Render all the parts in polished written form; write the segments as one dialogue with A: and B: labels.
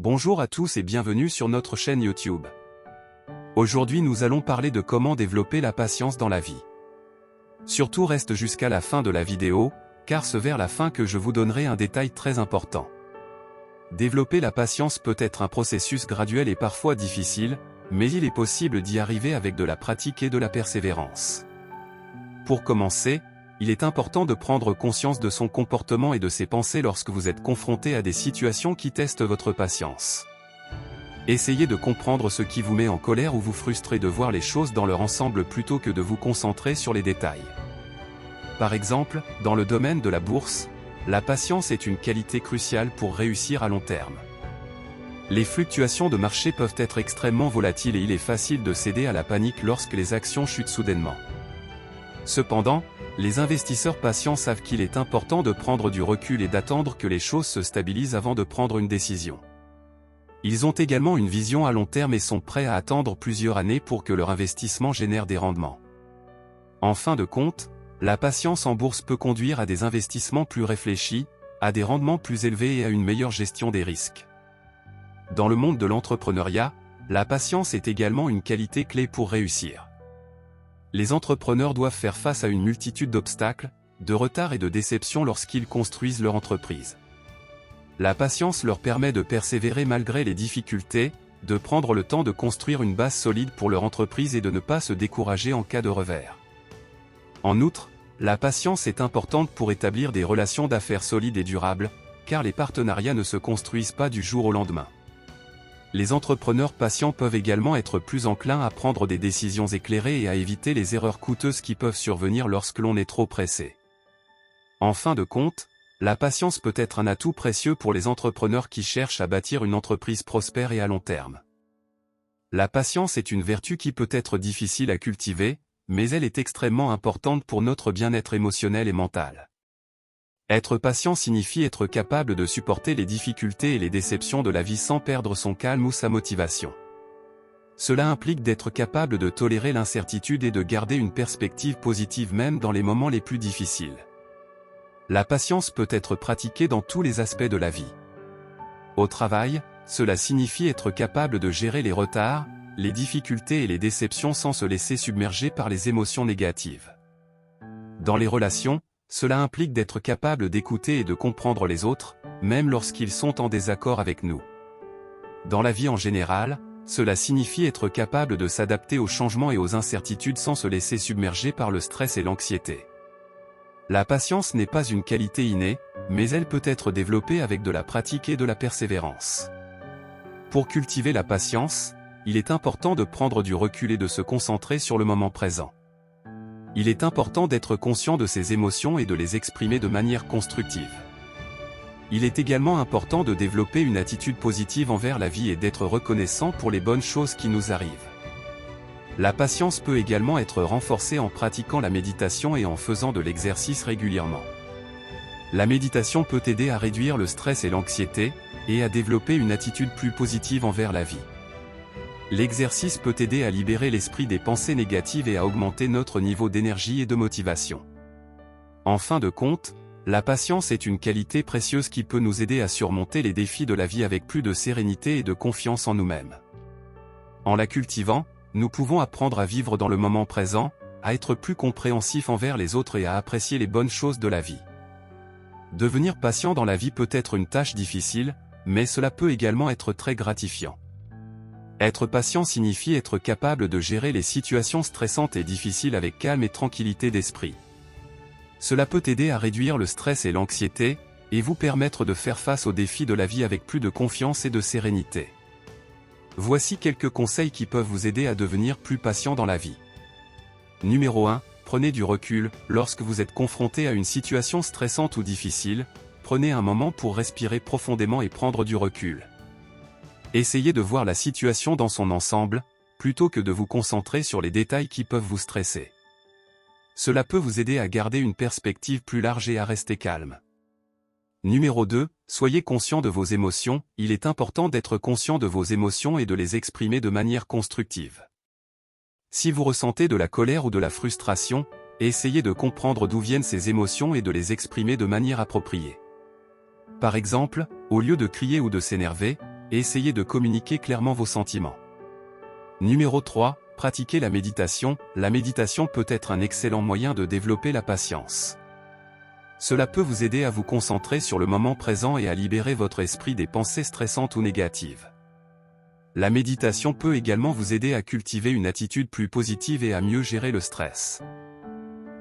A: Bonjour à tous et bienvenue sur notre chaîne YouTube. Aujourd'hui nous allons parler de comment développer la patience dans la vie. Surtout reste jusqu'à la fin de la vidéo, car c'est vers la fin que je vous donnerai un détail très important. Développer la patience peut être un processus graduel et parfois difficile, mais il est possible d'y arriver avec de la pratique et de la persévérance. Pour commencer, il est important de prendre conscience de son comportement et de ses pensées lorsque vous êtes confronté à des situations qui testent votre patience. Essayez de comprendre ce qui vous met en colère ou vous frustre et de voir les choses dans leur ensemble plutôt que de vous concentrer sur les détails. Par exemple, dans le domaine de la bourse, la patience est une qualité cruciale pour réussir à long terme. Les fluctuations de marché peuvent être extrêmement volatiles et il est facile de céder à la panique lorsque les actions chutent soudainement. Cependant, les investisseurs patients savent qu'il est important de prendre du recul et d'attendre que les choses se stabilisent avant de prendre une décision. Ils ont également une vision à long terme et sont prêts à attendre plusieurs années pour que leur investissement génère des rendements. En fin de compte, la patience en bourse peut conduire à des investissements plus réfléchis, à des rendements plus élevés et à une meilleure gestion des risques. Dans le monde de l'entrepreneuriat, la patience est également une qualité clé pour réussir. Les entrepreneurs doivent faire face à une multitude d'obstacles, de retards et de déceptions lorsqu'ils construisent leur entreprise. La patience leur permet de persévérer malgré les difficultés, de prendre le temps de construire une base solide pour leur entreprise et de ne pas se décourager en cas de revers. En outre, la patience est importante pour établir des relations d'affaires solides et durables, car les partenariats ne se construisent pas du jour au lendemain. Les entrepreneurs patients peuvent également être plus enclins à prendre des décisions éclairées et à éviter les erreurs coûteuses qui peuvent survenir lorsque l'on est trop pressé. En fin de compte, la patience peut être un atout précieux pour les entrepreneurs qui cherchent à bâtir une entreprise prospère et à long terme. La patience est une vertu qui peut être difficile à cultiver, mais elle est extrêmement importante pour notre bien-être émotionnel et mental. Être patient signifie être capable de supporter les difficultés et les déceptions de la vie sans perdre son calme ou sa motivation. Cela implique d'être capable de tolérer l'incertitude et de garder une perspective positive même dans les moments les plus difficiles. La patience peut être pratiquée dans tous les aspects de la vie. Au travail, cela signifie être capable de gérer les retards, les difficultés et les déceptions sans se laisser submerger par les émotions négatives. Dans les relations, cela implique d'être capable d'écouter et de comprendre les autres, même lorsqu'ils sont en désaccord avec nous. Dans la vie en général, cela signifie être capable de s'adapter aux changements et aux incertitudes sans se laisser submerger par le stress et l'anxiété. La patience n'est pas une qualité innée, mais elle peut être développée avec de la pratique et de la persévérance. Pour cultiver la patience, il est important de prendre du recul et de se concentrer sur le moment présent. Il est important d'être conscient de ses émotions et de les exprimer de manière constructive. Il est également important de développer une attitude positive envers la vie et d'être reconnaissant pour les bonnes choses qui nous arrivent. La patience peut également être renforcée en pratiquant la méditation et en faisant de l'exercice régulièrement. La méditation peut aider à réduire le stress et l'anxiété, et à développer une attitude plus positive envers la vie. L'exercice peut aider à libérer l'esprit des pensées négatives et à augmenter notre niveau d'énergie et de motivation. En fin de compte, la patience est une qualité précieuse qui peut nous aider à surmonter les défis de la vie avec plus de sérénité et de confiance en nous-mêmes. En la cultivant, nous pouvons apprendre à vivre dans le moment présent, à être plus compréhensifs envers les autres et à apprécier les bonnes choses de la vie. Devenir patient dans la vie peut être une tâche difficile, mais cela peut également être très gratifiant. Être patient signifie être capable de gérer les situations stressantes et difficiles avec calme et tranquillité d'esprit. Cela peut aider à réduire le stress et l'anxiété, et vous permettre de faire face aux défis de la vie avec plus de confiance et de sérénité. Voici quelques conseils qui peuvent vous aider à devenir plus patient dans la vie. Numéro 1. Prenez du recul. Lorsque vous êtes confronté à une situation stressante ou difficile, prenez un moment pour respirer profondément et prendre du recul. Essayez de voir la situation dans son ensemble, plutôt que de vous concentrer sur les détails qui peuvent vous stresser. Cela peut vous aider à garder une perspective plus large et à rester calme. Numéro 2. Soyez conscient de vos émotions. Il est important d'être conscient de vos émotions et de les exprimer de manière constructive. Si vous ressentez de la colère ou de la frustration, essayez de comprendre d'où viennent ces émotions et de les exprimer de manière appropriée. Par exemple, au lieu de crier ou de s'énerver, et essayez de communiquer clairement vos sentiments. Numéro 3. Pratiquez la méditation. La méditation peut être un excellent moyen de développer la patience. Cela peut vous aider à vous concentrer sur le moment présent et à libérer votre esprit des pensées stressantes ou négatives. La méditation peut également vous aider à cultiver une attitude plus positive et à mieux gérer le stress.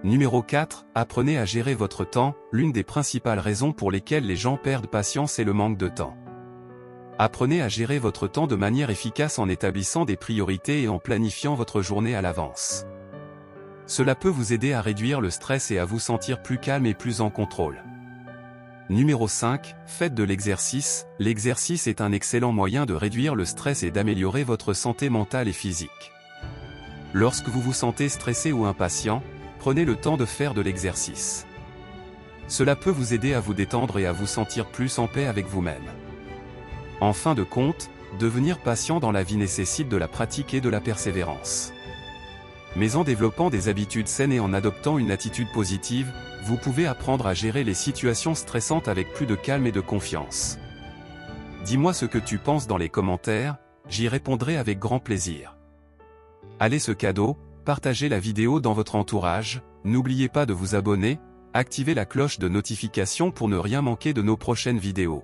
A: Numéro 4. Apprenez à gérer votre temps. L'une des principales raisons pour lesquelles les gens perdent patience est le manque de temps. Apprenez à gérer votre temps de manière efficace en établissant des priorités et en planifiant votre journée à l'avance. Cela peut vous aider à réduire le stress et à vous sentir plus calme et plus en contrôle. Numéro 5. Faites de l'exercice. L'exercice est un excellent moyen de réduire le stress et d'améliorer votre santé mentale et physique. Lorsque vous vous sentez stressé ou impatient, prenez le temps de faire de l'exercice. Cela peut vous aider à vous détendre et à vous sentir plus en paix avec vous-même. En fin de compte, devenir patient dans la vie nécessite de la pratique et de la persévérance. Mais en développant des habitudes saines et en adoptant une attitude positive, vous pouvez apprendre à gérer les situations stressantes avec plus de calme et de confiance. Dis-moi ce que tu penses dans les commentaires, j'y répondrai avec grand plaisir. Allez ce cadeau, partagez la vidéo dans votre entourage, n'oubliez pas de vous abonner, activez la cloche de notification pour ne rien manquer de nos prochaines vidéos.